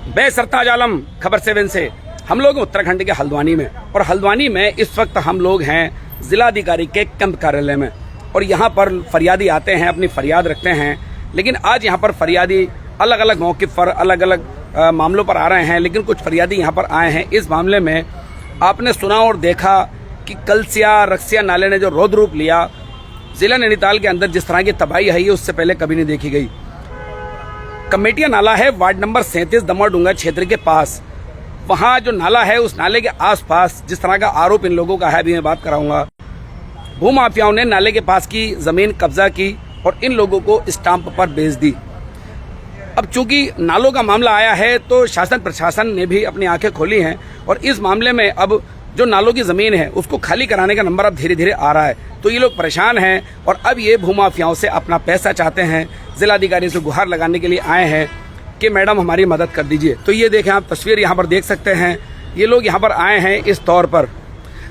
मैं सरताज आलम, खबर 7 से। हम लोग उत्तराखंड के हल्द्वानी में, और हल्द्वानी में इस वक्त हम लोग हैं जिलाधिकारी के कैंप कार्यालय में, और यहाँ पर फरियादी आते हैं, अपनी फरियाद रखते हैं। लेकिन आज यहाँ पर फरियादी अलग अलग मौके पर अलग अलग मामलों पर आ रहे हैं, लेकिन कुछ फरियादी यहाँ पर आए हैं। इस मामले में आपने सुना और देखा कि कलसिया रक्सिया नाले ने जो रौद्र रूप लिया, जिला नैनीताल के अंदर जिस तरह की तबाही है ये उससे पहले कभी नहीं देखी गई। कमेटिया नाला है वार्ड नंबर 37 दमोडुंगा क्षेत्र के पास। वहां जो नाला है उस नाले के आसपास जिस तरह का आरोप इन लोगों का है, अभी मैं बात कराऊंगा। भूमाफियाओं ने नाले के पास की जमीन कब्जा की और इन लोगों को स्टाम्प पर बेच दी। अब चूंकि नालों का मामला आया है तो शासन प्रशासन ने भी अपनी आंखें खोली हैं, और इस मामले में अब जो नालों की जमीन है उसको खाली कराने का नंबर अब धीरे धीरे आ रहा है। तो ये लोग परेशान हैं और अब ये भूमाफियाओं से अपना पैसा चाहते हैं। जिलाधिकारी से गुहार लगाने के लिए आए हैं कि मैडम हमारी मदद कर दीजिए। तो ये देखें आप तस्वीर यहाँ पर देख सकते हैं, ये लोग यहाँ पर आए हैं इस तौर पर।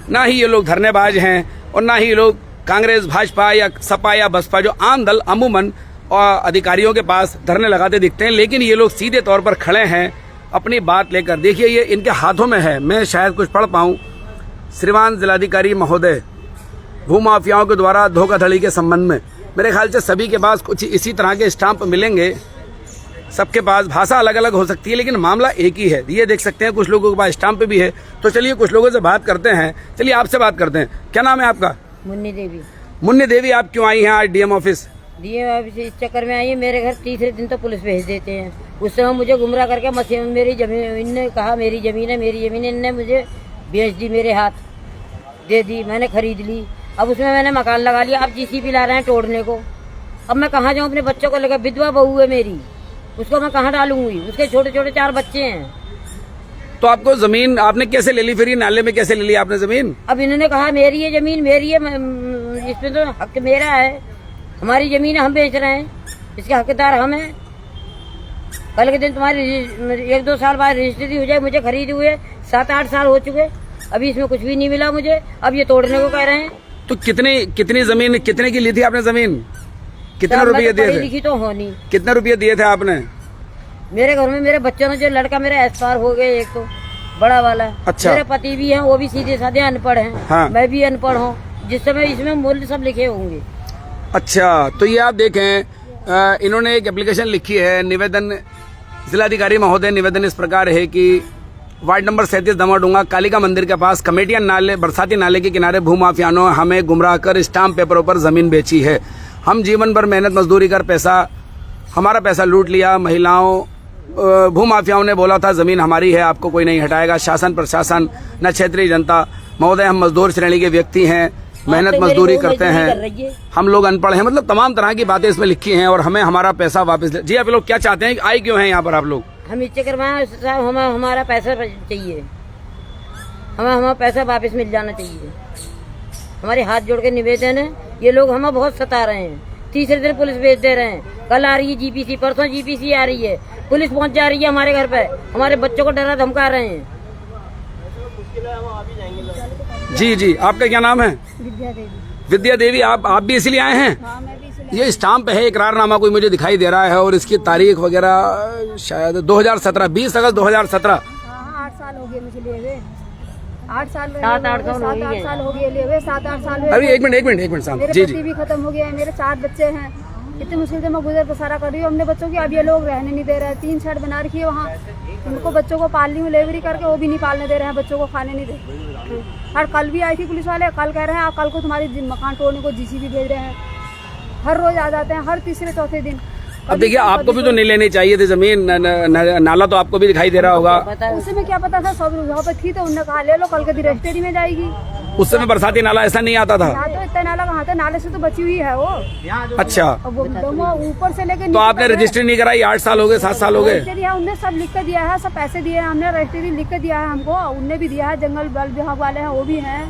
ना ही ये लोग धरनेबाज हैं और ना ही ये लोग कांग्रेस भाजपा या सपा या बसपा जो आम दल अमूमन अधिकारियों के पास धरने लगाते दिखते हैं, लेकिन ये लोग सीधे तौर पर खड़े हैं अपनी बात लेकर। देखिए ये इनके हाथों में है, मैं शायद कुछ पढ़ पाऊँ। श्रीमान जिलाधिकारी महोदय, भूमाफियाओं के द्वारा धोखाधड़ी के संबंध में मेरे ख्याल से सभी के पास कुछ इसी तरह के स्टाम्प मिलेंगे। सबके पास भाषा अलग अलग हो सकती है लेकिन मामला एक ही है। ये देख सकते हैं कुछ लोगों के पास स्टाम्प भी है। तो चलिए कुछ लोगों से बात करते हैं। चलिए आपसे बात करते हैं, क्या नाम है आपका? मुन्नी देवी। मुन्नी देवी, आप क्यों आई हैं आज डीएम ऑफिस? डीएम ऑफिस इस चक्कर में आई है, मेरे घर तीसरे दिन तो पुलिस भेज देते हैं। उस समय मुझे गुमराह करके मशीन मेरी जमीन, इनने कहा मेरी जमीन है, मेरी जमीन, इनने मुझे बेच दी, मेरे हाथ दे दी, मैंने खरीद ली। अब उसमें मैंने मकान लगा लिया, अब जीसीबी ला रहे हैं तोड़ने को। अब मैं कहाँ जाऊँ अपने बच्चों को लेकर? विधवा बहू है मेरी, उसको मैं कहाँ डालूंगी? उसके छोटे छोटे 4 बच्चे हैं। तो आपको जमीन आपने कैसे ले ली? फिर ये नाले में कैसे ले ली आपने जमीन? अब इन्होंने कहा मेरी ये जमीन मेरी है, इसमें तो हक मेरा है, हमारी जमीन हम बेच रहे हैं, इसके हकदार हम हैं। कल के दिन तुम्हारी 1-2 साल बाद रजिस्ट्री हो जाए। मुझे खरीदे हुए 7-8 साल हो चुके, अभी इसमें कुछ भी नहीं मिला मुझे। अब ये तोड़ने को कह रहे हैं। तो कितनी जमीन कितने की ली थी आपने जमीन? कितने रुपये दिए थे? लिखी तो होनी। कितने रुपये दिए थे आपने? मेरे घर में मेरे बच्चों ने, जो लड़का मेरा एक्सपायर हो गए, एक तो बड़ा वाला। अच्छा। मेरे पति भी हैं, वो भी सीधे साधे अनपढ़ हैं। हाँ। मैं भी अनपढ़ हूँ, जिस समय इसमें मूल्य सब लिखे होंगे। अच्छा, तो ये आप देखें, इन्होंने एक एप्लीकेशन लिखी है। निवेदन, जिलाधिकारी महोदय, निवेदन इस प्रकार है कि वार्ड नंबर 37 दमोडुंगा कालिका मंदिर के पास कमेटिया नाले, बरसाती नाले के किनारे भूमाफियाओं ने हमें गुमराह कर स्टाम्प पेपरों पर जमीन बेची है। हम जीवन भर मेहनत मजदूरी कर हमारा पैसा लूट लिया। महिलाओं, भूमाफियाओं ने बोला था जमीन हमारी है, आपको कोई नहीं हटाएगा। शासन प्रशासन न क्षेत्रीय जनता। महोदय, हम मजदूर श्रेणी के व्यक्ति हैं, मेहनत मजदूरी करते हैं, हम लोग अनपढ़ हैं। मतलब तमाम तरह की बातें इसमें लिखी हैं और हमें हमारा पैसा वापस। जी, आप लोग क्या चाहते हैं? आए क्यों हैं यहाँ पर आप लोग? हम इस चक्कर में हमें हमारा पैसा चाहिए, हमें हमारा पैसा वापस मिल जाना चाहिए। हमारे हाथ जोड़ के निवेदन है, ये लोग हमें बहुत सता रहे हैं। तीसरे दिन पुलिस भेज दे रहे हैं। कल आ रही है जीपीसी, परसों जीपीसी आ रही है, पुलिस पहुंच जा रही है हमारे घर पे, हमारे बच्चों को डरा धमका रहे हैं। जी जी, आपका क्या नाम है? विद्या देवी। विद्या देवी, आप भी इसीलिए आए हैं? हाँ, मैं भी इसलिए। ये स्टाम्प है, इकरारनामा कोई मुझे दिखाई दे रहा है, और इसकी तारीख वगैरह शायद 2017, 20 अगस्त 2017। हाँ, 8 साल हो गए मुझे लिए हुए। 8 साल 7-8 साल हो गए लिए हुए, 7-8 साल हुए। अभी एक मिनट साहब। मेरे जी पति जी, भी खत्म हो गया है, मेरे 4 बच्चे हैं। इतनी मुश्किल से मैं गुजर बसारा कर रही हूँ अपने बच्चों की। अब ये लोग रहने नहीं दे रहे हैं। 3 शेड बना रखी है वहाँ, उनको बच्चों को पाल रही हूँ लेबरी करके, वो भी नहीं पालने दे रहे हैं, बच्चों को खाने नहीं दे रहे। और कल भी आई थी पुलिस वाले, कल कह रहे हैं आप कल को तुम्हारी मकान तोड़ने को जीसीबी भेज रहे हैं। हर रोज आ जाते हैं, हर तीसरे चौथे दिन। अब देखिए आपको भी तो नहीं लेनी चाहिए थी जमीन, नाला तो आपको भी दिखाई दे रहा होगा। उस समय क्या पता था, सब वहाँ पे थी तो उन्होंने कहा ले लो, कल के दिन रजिस्ट्री में जाएगी। उस समय बरसाती नाला ऐसा नहीं आता था। यहाँ तो इतना नाला कहाँ था, नाले से तो बची हुई है वो। अच्छा, ऊपर से लेके तो आपने रजिस्ट्री नहीं कराई? 8 साल हो गए, 7 साल हो गए। उनने सब लिख के दिया है, सब पैसे दिए हैं, हमने रजिस्ट्री लिख के दिया है हमको। उनने भी दिया है, जंगल बल विभाग वाले हैं वो भी हैं,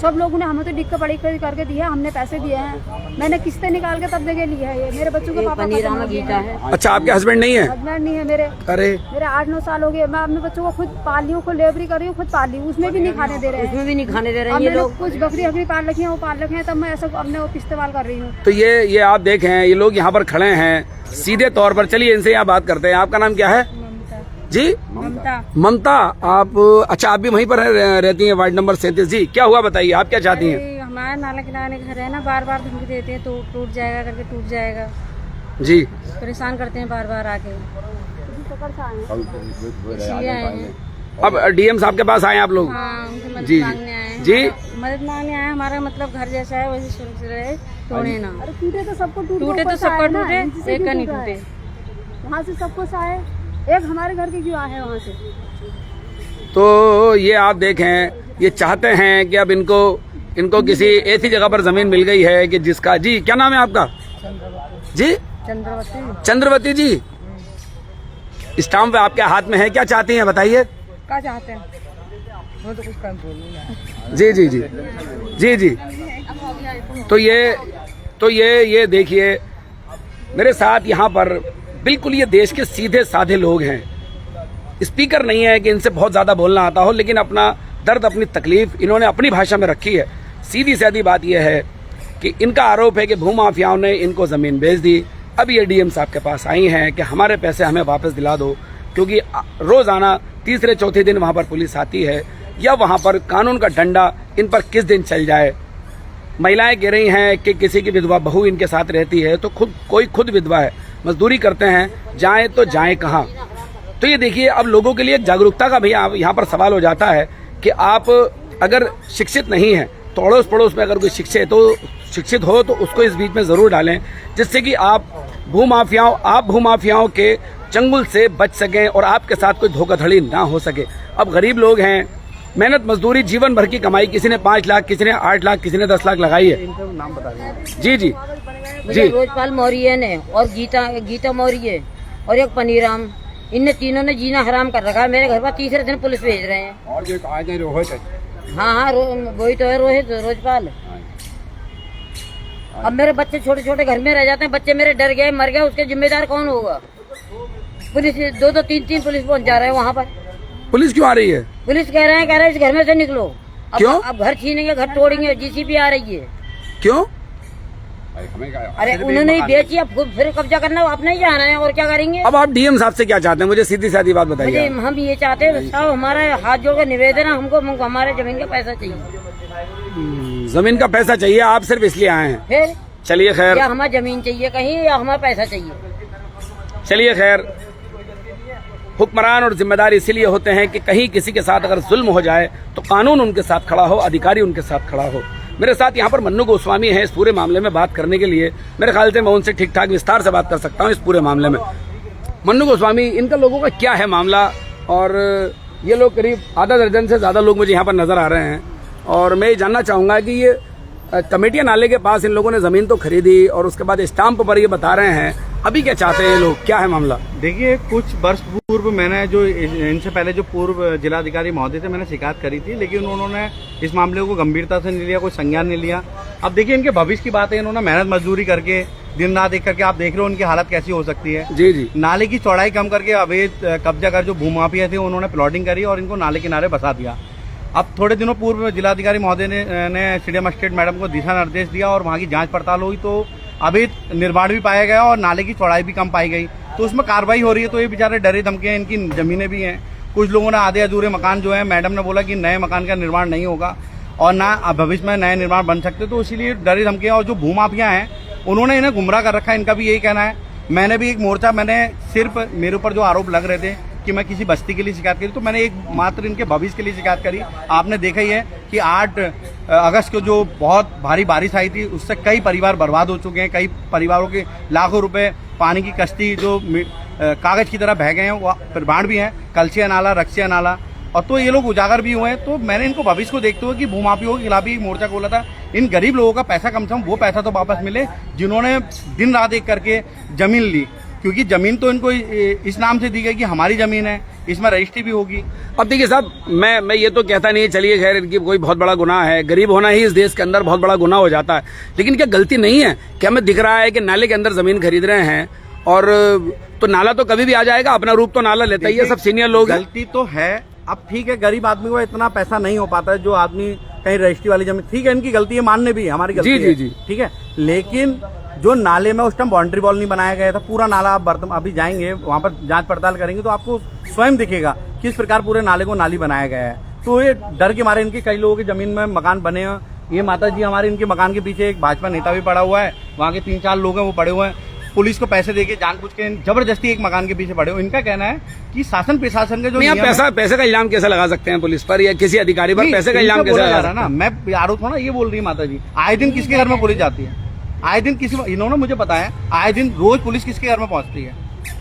सब लोगों ने हमें तो लिख के पढ़ी करके दिया है, हमने पैसे दिए हैं। मैंने किस्तें निकाल के तब जगह लिया है। ये मेरे बच्चों के पापा गीता है। अच्छा, आपके हस्बैंड नहीं है? हस्बैंड नहीं है मेरे। अरे, मेरे 8-9 साल हो गए। मैं अपने बच्चों को खुद पाल रही हूँ, खुद लेबरी कर रही हूँ, खुद पाल रही हूँ, उसमें भी नहीं खाने दे रहे हैं। उसमें भी नहीं खाने दे रहे हैं ये लोग। कुछ बकरी पाल रखी है, वो पाल रखे हैं, तब मैं ऐसा अपने वो इस्तेमाल कर रही हूँ। तो ये आप देखें, ये लोग यहाँ पर खड़े हैं सीधे तौर पर। चलिए इनसे यहाँ बात करते हैं। आपका नाम क्या है? जी ममता। ममता, आप अच्छा आप भी वहीं पर रहती हैं, वार्ड नंबर 37। जी क्या हुआ बताइए, आप क्या चाहती हैं? हमारा नाला किनारे घर है ना, बार बार धमकी देते हैं, तो टूट जाएगा करके, टूट जाएगा। जी परेशान करते हैं बार बार आके, इसलिए आए हैं। अब डीएम साहब के पास आए आप लोग? हाँ, उनसे मदद जी मांगने आए हैं। जी मदद मांगने आए हैं। हमारा मतलब घर जैसा है वैसे सुरक्षित रहे, तोड़े ना। टूटे तो सबको टूटे तो सबको टूटे, एक का नहीं टूटे। वहाँ से सबको आए, एक हमारे घर के क्यों आए वहाँ से। तो ये आप देखें, ये चाहते हैं कि अब इनको किसी ऐसी जगह पर जमीन मिल गई है कि जिसका, जी क्या नाम है आपका? जी चंद्रवती जी, स्टाम्प आपके हाथ में है, क्या चाहती हैं बताइए? क्या चाहते हैं? वो तो कुछ काम बोल। जी जी जी जी जी। तो ये देखिए मेरे साथ यहाँ पर बिल्कुल ये देश के सीधे साधे लोग हैं। स्पीकर नहीं है कि इनसे बहुत ज्यादा बोलना आता हो, लेकिन अपना दर्द, अपनी तकलीफ इन्होंने अपनी भाषा में रखी है। सीधी सादी बात यह है कि इनका आरोप है कि भूमाफियाओं ने इनको जमीन बेच दी। अब ये डीएम साहब के पास आई हैं कि हमारे पैसे हमें वापस दिला दो, क्योंकि रोजाना तीसरे चौथे दिन वहां पर पुलिस आती है, या वहां पर कानून का डंडा इन पर किस दिन चल जाए। महिलाएं कह रही हैं कि किसी की विधवा बहू इनके साथ रहती है, तो खुद विधवा है, मजदूरी करते हैं, जाएं तो जाएं कहाँ। तो ये देखिए, अब लोगों के लिए जागरूकता का भी यहाँ पर सवाल हो जाता है कि आप अगर शिक्षित नहीं हैं तो अड़ोस पड़ोस में अगर कोई शिक्षित हो तो उसको इस बीच में जरूर डालें, जिससे कि आप भूमाफियाओं के चंगुल से बच सकें और आपके साथ कोई धोखाधड़ी ना हो सके। अब गरीब लोग हैं, मेहनत मजदूरी जीवन भर की कमाई, किसी ने 5 लाख, किसी ने 8 लाख, किसी ने 10 लाख लगाई है। इनका नाम बता दीजिए। जी जी मुझे रोजपाल मौर्य ने और गीता मौर्य और एक पनीराम, इन तीनों ने जीना हराम कर रखा है। मेरे घर पर तीसरे दिन पुलिस भेज रहे हैं। और जो आज रोहित, हाँ वही तो है रोहित रोजपाल। अब मेरे बच्चे छोटे छोटे घर में रह जाते हैं, बच्चे मेरे डर गए, मर गए, उसके जिम्मेदार कौन होगा? पुलिस 2-2 3-3 पुलिस पहुंच जा रहे हैं वहाँ पर। पुलिस क्यों आ रही है? पुलिस कह रहे हैं इस घर में से निकलो। क्यों? अब घर छीनेंगे, घर तोड़ेंगे, जीसीबी आ रही है। क्यों? अरे उन्होंने ही बेची, अब फिर कब्जा करना अपना ही जाना है, और क्या करेंगे? अब आप डीएम साहब से क्या चाहते हैं? मुझे सीधी सादी बात बताइए। हम ये चाहते हैं साहब, हमारे हाथ जोड़ कर निवेदन है, हमको हमारे जमीन का पैसा चाहिए। जमीन का पैसा चाहिए? आप सिर्फ इसलिए आए हैं? फिर चलिए खैर, या हमारी जमीन चाहिए कहीं, या हमारा पैसा चाहिए। चलिए खैर, हुक्मरान और जिम्मेदार इसीलिए होते हैं कि कहीं किसी के साथ अगर जुल्म हो जाए तो कानून उनके साथ खड़ा हो, अधिकारी उनके साथ खड़ा हो। मेरे साथ यहाँ पर मन्नू गोस्वामी है इस पूरे मामले में बात करने के लिए। मेरे ख्याल से मैं उनसे ठीक ठाक विस्तार से बात कर सकता हूँ इस पूरे मामले में। मन्नू गोस्वामी, इनका लोगों का क्या है मामला? और ये लोग करीब आधा दर्जन से ज्यादा लोग मुझे यहाँ पर नजर आ रहे हैं, और मैं ये जानना चाहूंगा कि ये कमेटिया नाले के पास इन लोगों ने जमीन तो खरीदी और उसके बाद स्टाम्प पर ये बता रहे हैं, अभी क्या चाहते हैं ये लोग, क्या है मामला? देखिए, कुछ वर्ष पूर्व मैंने जो इनसे पहले जो पूर्व जिलाधिकारी महोदय थे, मैंने शिकायत करी थी, लेकिन उन्होंने इस मामले को गंभीरता से नहीं लिया, कोई संज्ञान नहीं लिया। अब देखिए, इनके भविष्य की बात है, इन्होंने मेहनत मजदूरी करके दिन रात एक करके, आप देख रहे हो उनकी हालत कैसी हो सकती है। जी जी। नाले की चौड़ाई कम करके अवैध कब्जा कर जो भूमाफिया थे उन्होंने प्लॉटिंग करी और इनको नाले किनारे बसा दिया। अब थोड़े दिनों पूर्व जिलाधिकारी महोदय ने सीडीएम मजिस्ट्रेट मैडम को दिशा निर्देश दिया और वहाँ की जांच पड़ताल हुई, तो अभी निर्माण भी पाया गया और नाले की चौड़ाई भी कम पाई गई, तो उसमें कार्रवाई हो रही है। तो ये बेचारे डरे धमके हैं, इनकी जमीनें भी हैं। कुछ लोगों ने आधे अधूरे मकान जो है, मैडम ने बोला कि नए मकान का निर्माण नहीं होगा और ना भविष्य में नए निर्माण बन सकते, तो इसीलिए डरे धमके हैं। और जो भूमाफिया हैं उन्होंने इन्हें गुमराह कर रखा है, इनका भी यही कहना है। मैंने भी एक मोर्चा, मैंने सिर्फ मेरे ऊपर जो आरोप लग रहे थे कि मैं किसी बस्ती के लिए शिकायत करी, तो मैंने एक मात्र इनके भविष्य के लिए शिकायत करी। आपने देखा ही है कि 8 अगस्त को जो बहुत भारी बारिश आई थी, उससे कई परिवार बर्बाद हो चुके हैं, कई परिवारों के लाखों रुपए पानी की कश्ती जो कागज की तरह बह गए हैं, वो प्रमाण भी हैं, कलसिया नाला, रक्सिया नाला, और तो ये लोग उजागर भी हुए हैं। तो मैंने इनको भविष्य को देखते हुए कि भूमाफियों के खिलाफ ही मोर्चा खोला था। इन गरीब लोगों का पैसा कम से कम वो पैसा तो वापस मिले जिन्होंने दिन रात एक करके जमीन ली, क्योंकि जमीन तो इनको इस नाम से दी गई कि हमारी जमीन है, इसमें रजिस्ट्री भी होगी। अब देखिए साहब, मैं ये तो कहता नहीं, चलिए खैर, इनकी कोई बहुत बड़ा गुनाह है, गरीब होना ही इस देश के अंदर बहुत बड़ा गुनाह हो जाता है, लेकिन क्या गलती नहीं है? क्या हमें दिख रहा है कि नाले के अंदर जमीन खरीद रहे हैं, और तो नाला तो कभी भी आ जाएगा, अपना रूप तो नाला लेता ही है, सब सीनियर लोग। गलती तो है, अब ठीक है, गरीब आदमी को इतना पैसा नहीं हो पाता है, जो आदमी कहीं रजिस्ट्री वाली जमीन, ठीक है, इनकी गलती है, मानने भी हमारी गलती है, ठीक है, लेकिन जो नाले में उस टाइम बाउंड्री वॉल नहीं बनाया गया था, पूरा नाला आप अभी जाएंगे वहां पर जांच पड़ताल करेंगे तो आपको स्वयं दिखेगा किस प्रकार पूरे नाले को नाली बनाया गया है। तो ये डर के मारे इनके कई लोगों की जमीन में मकान बने हैं। ये माता जी हमारे इनके मकान के पीछे एक भाजपा नेता भी पड़ा हुआ है, वहाँ के 3-4 लोग हैं वो पड़े हुए हैं, पुलिस को पैसे देके जानबूझ के जबरदस्ती एक मकान के पीछे पड़े हुए। इनका कहना है कि शासन प्रशासन के जो नहीं, आप पैसे का इल्जाम कैसे लगा सकते हैं पुलिस पर या किसी अधिकारी पर? पैसे का इल्जाम कैसे लगा रहा है ना, मैं आरोप थोड़ा ये बोल रही है माता जी। आए दिन किसके घर में पुलिस जाती है, आए दिन किसी, इन्होंने मुझे बताया आए दिन रोज पुलिस किसके घर में पहुंचती है,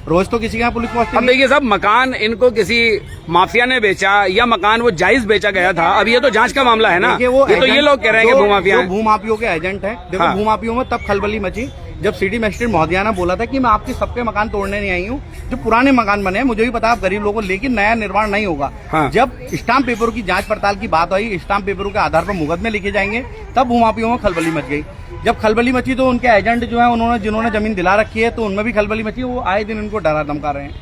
रोज तो किसी के यहाँ पुलिस पहुंचती अब देखिए साहब, मकान इनको किसी माफिया ने बेचा या मकान वो जायज बेचा गया था, अब ये तो जांच का मामला है ना। ये तो ये लोग कह रहे हैं कि भूमाफिया है। भूमाफियों के एजेंट है। देखो हाँ। भूमाफियों में तब खलबली मची जब सिटी मजिस्ट्रेट महोदया ने बोला था कि मैं आपके सबके मकान तोड़ने नहीं आई हूँ, जो पुराने मकान बने हैं, मुझे भी पता आप गरीब लोगों, लेकिन नया निर्माण नहीं होगा। हाँ। जब स्टाम्प पेपरों की जांच पड़ताल की बात आई, स्टाम्प पेपरों के आधार पर मुकदमे लिखे जाएंगे, तब भूमाफियों में खलबली मच गई। जब खलबली मची तो उनके एजेंट जो है उन्होंने जिन्होंने जमीन दिला रखी है तो उनमें भी खलबली मची, वो आए दिन इनको डरा धमका रहे हैं।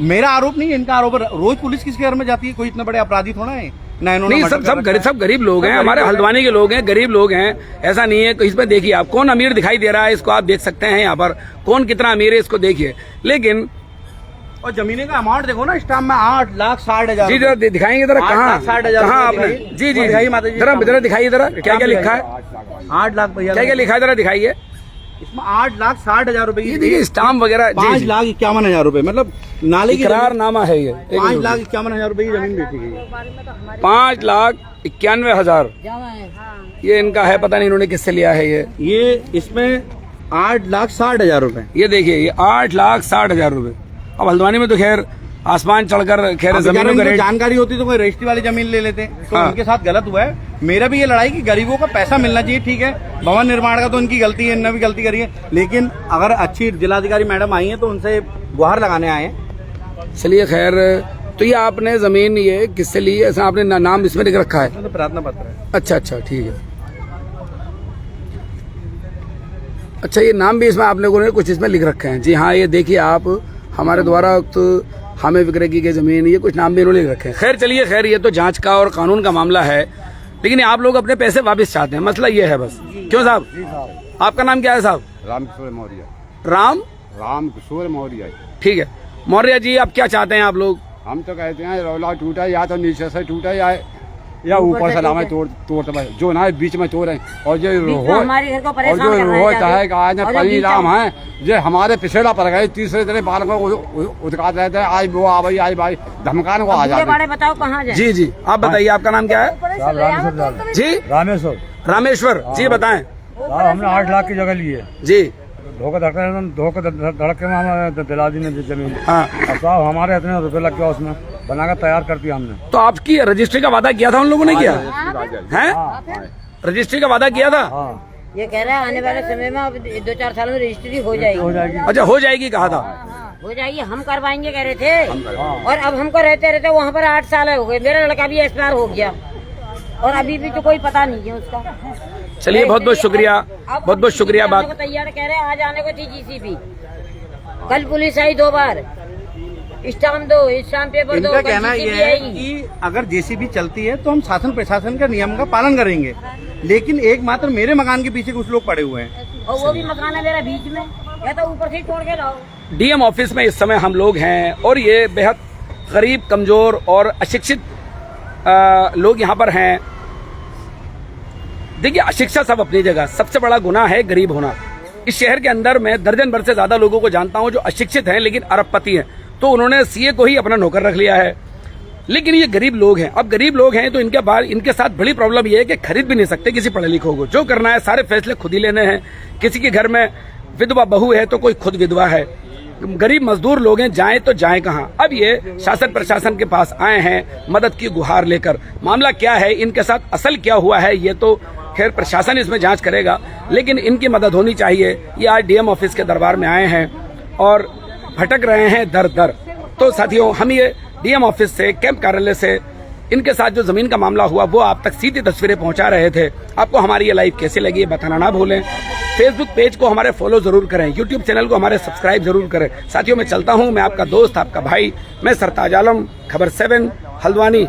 मेरा आरोप नहीं है, इनका आरोप है। रोज पुलिस किसके घर में जाती है, कोई इतने बड़े अपराधी थोड़ा है ना। नहीं, सब गरीब लोग हैं, हमारे हल्द्वानी के लोग हैं, गरीब लोग हैं, ऐसा नहीं है। इसमें देखिए आप कौन अमीर दिखाई दे रहा है, इसको आप देख सकते हैं यहाँ पर कौन कितना अमीर है, इसको देखिए। लेकिन और जमीने का अमाउंट देखो ना, स्टाम्प में 8,60,000। जी जरा दिखाएंगे जरा, कहाँ 8,60,000 कहाँ आपने? जी दिखाइए माता जी, जरा दिखाइए जरा क्या क्या लिखा है, 8 लाख भैया क्या क्या लिखा है, जरा दिखाइए। इसमें 8,60,000 रुपए की, देखिए स्टाम्प वगैरह 5,51,000 रुपए, मतलब नाले की इकरारनामा है ये। 5,51,000 रुपए की जमीन बेची गई है। 5,91,000 ये इनका है, पता नहीं इन्होंने किससे लिया है ये इसमें 8,60,000 रुपए। ये देखिए ये 8,60,000 रुपए। अब हल्द्वानी में तो खैर आसमान चढ़कर खैर जमीनों का रेट, जानकारी होती तो कोई रजिस्ट्री वाली जमीन ले लेते, तो हाँ। उनके साथ गलत हुआ है। मेरा भी ये लड़ाई कि गरीबों का पैसा मिलना चाहिए, ठीक है, भवन निर्माण का तो उनकी गलती है, इनने भी गलती करी है, लेकिन अगर अच्छी जिलाधिकारी मैडम आई है तो उनसे गुहार लगाने आए हैं। चलिए खैर, तो ये आपने जमीन ये किससे ली है? ऐसा आपने नाम इसमें लिख रखा है? तो प्रार्थना पत्र है। अच्छा ठीक है। अच्छा, ये नाम भी इसमें आप लोगों ने कुछ इसमें लिख रखे हैं? जी हाँ, ये देखिए आप, हमारे द्वारा तो हमें विक्रय की गई जमीन, ये कुछ नाम भी इन्होंने लिख रखे हैं। खैर चलिए, खैर ये तो जांच का और कानून का मामला है, लेकिन आप लोग अपने पैसे वापस चाहते हैं, मसला ये है बस। क्यों साहब? आपका नाम क्या है साहब? रामकिशोर मौर्य। रामकिशोर मौर्य। ठीक है मौर्य जी, आप क्या चाहते हैं आप लोग? हम तो कहते हैं रौला टूटा या तो नीचे से टूटा या ऊपर से लामे तोड़ते जो ना बीच में तोड़ रहे, और जो हमारे घर को परेशान और जो कर रहा है रोज है आज और जो परिणाम है जो हमारे पिछड़ा पर गए, तीसरे दिन बाल को उठका रहते हैं, आज वो आ भाई धमकाने को आ जाते हैं। बताओ कहाँ जाए? जी आप बताइए, आपका नाम क्या है? जी रामेश्वर जी, बताएं। हमने 8 लाख की जगह ली है जी, धोखा धड़के में हमें दिला दी ने जमीन। हाँ। अब साहब हमारे इतने रुपए लग गया, उसमें बनाकर तैयार कर दिया हमने। तो आपकी रजिस्ट्री का वादा किया था उन लोगों ने, किया है? रजिस्ट्री का वादा किया था? ये कह रहा है आने वाले समय में अब 2-4 साल में रजिस्ट्री हो जाएगी। अच्छा, हो जाएगी कहा था? हो जाएगी, हम करवाएंगे कह रहे थे, और अब हमको रहते वहाँ पर 8 साल हो गए। मेरा लड़का भी एक्सपायर हो गया और अभी भी तो कोई पता नहीं है उसका। चलिए बहुत शुक्रिया, बहुत शुक्रिया। बात तैयार कह रहे हैं, आज आने को थी जीसीबी, कल पुलिस आई 2 बार, स्टाम्प पेपर दो। इनका कहना यह है कि अगर जेसीबी चलती है तो हम शासन प्रशासन के नियम का पालन करेंगे, लेकिन एकमात्र मेरे मकान के पीछे कुछ लोग पड़े हुए हैं, और वो भी मकान है मेरा बीच में, या तो ऊपर से तोड़ के लाओ। डीएम ऑफिस में इस समय हम लोग हैं, और ये बेहद गरीब, कमजोर और अशिक्षित लोग यहाँ पर हैं। देखिए, अशिक्षा सब अपनी जगह, सबसे बड़ा गुनाह है गरीब होना। इस शहर के अंदर मैं दर्जन भर से ज्यादा लोगों को जानता हूं जो अशिक्षित हैं लेकिन अरबपति हैं, तो उन्होंने सीए को ही अपना नौकर रख लिया है। लेकिन ये गरीब लोग हैं। अब गरीब लोग हैं तो इनके साथ बड़ी प्रॉब्लम ये है कि खरीद भी नहीं सकते किसी पढ़े लिखों को। जो करना है सारे फैसले खुद ही लेने हैं। किसी के घर में विधवा बहू है तो कोई खुद विधवा है। गरीब मजदूर लोग हैं, जाएं तो जाएं कहां। अब ये शासन प्रशासन के पास आए हैं मदद की गुहार लेकर। मामला क्या है, इनके साथ असल क्या हुआ है, ये तो खैर प्रशासन इसमें जांच करेगा, लेकिन इनकी मदद होनी चाहिए। ये आज डीएम ऑफिस के दरबार में आए हैं और भटक रहे हैं दर दर। तो साथियों, हम ये डीएम ऑफिस से, कैंप कार्यालय से इनके साथ जो जमीन का मामला हुआ वो आप तक सीधी तस्वीरें पहुंचा रहे थे। आपको हमारी ये लाइव कैसी लगी बताना ना भूलें। फेसबुक पेज को हमारे फॉलो जरूर करें, यूट्यूब चैनल को हमारे सब्सक्राइब जरूर करें। साथियों, मैं चलता हूं, मैं आपका दोस्त, आपका भाई, मैं सरताज आलम, खबर 7 हल्द्वानी।